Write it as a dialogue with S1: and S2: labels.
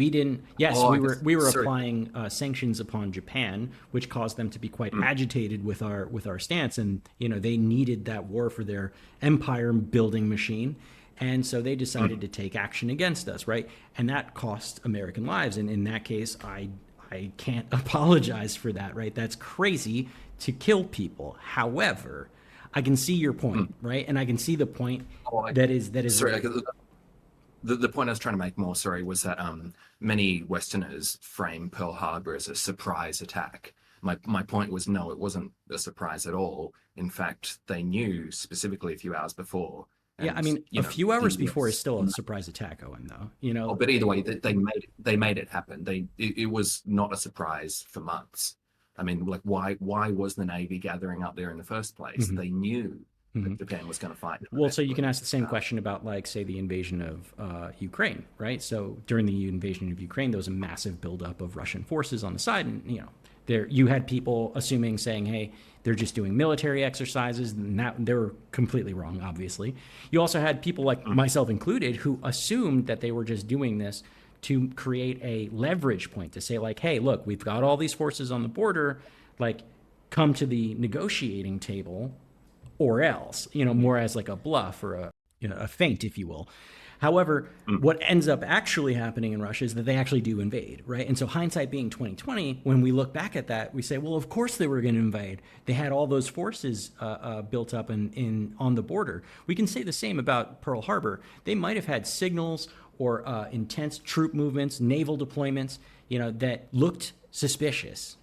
S1: We didn't. Yes,
S2: Oh,
S1: we
S2: I
S1: were
S2: guess,
S1: we were
S2: sorry.
S1: applying sanctions upon Japan, which caused them to be quite agitated with our stance, and they needed that war for their empire building machine, and so they decided to take action against us, right? And that cost American lives. And in that case, I can't apologize for that, right? That's crazy to kill people. However, I can see your point,
S2: Mm.
S1: right? And I can see the point
S2: Oh,
S1: that is
S2: sorry.
S1: very
S2: The point I was trying to make more, sorry, was that many Westerners frame Pearl Harbor as a surprise attack. My point was no, it wasn't a surprise at all. In fact, they knew specifically a few hours before,
S1: yeah. I
S2: and
S1: mean, a few
S2: the
S1: hours before is
S2: US.
S1: still a surprise attack, Owen. Though
S2: Oh, but either way, they made it happen. It was not a surprise for months. I mean, like why was the Navy gathering up there in the first place?
S1: Mhm,
S2: They knew
S1: mhm.
S2: that Japan was going to fight them
S1: Well, so you can
S2: eventually.
S1: ask the same question about, like, say, the invasion of Ukraine, right? So during the invasion of Ukraine, there was a massive buildup of Russian forces on the side, and there you had people assuming, saying, "Hey, they're just doing military exercises," and that they were completely wrong. Obviously, you also had people like
S2: Mm,
S1: myself included who assumed that they were just doing this to create a leverage point to say, like, "Hey, look, we've got all these forces on the border, like, come to the negotiating table, or else," more as like a bluff or a feint, if you will. However,
S2: mm,
S1: what ends up actually happening in Russia is that they actually do invade, right? And so, hindsight being 2020, when we look back at that, we say, well, of course they were going to invade. They had all those forces built up in on the border. We can say the same about Pearl Harbor. They might have had signals or intense troop movements, naval deployments, that looked suspicious.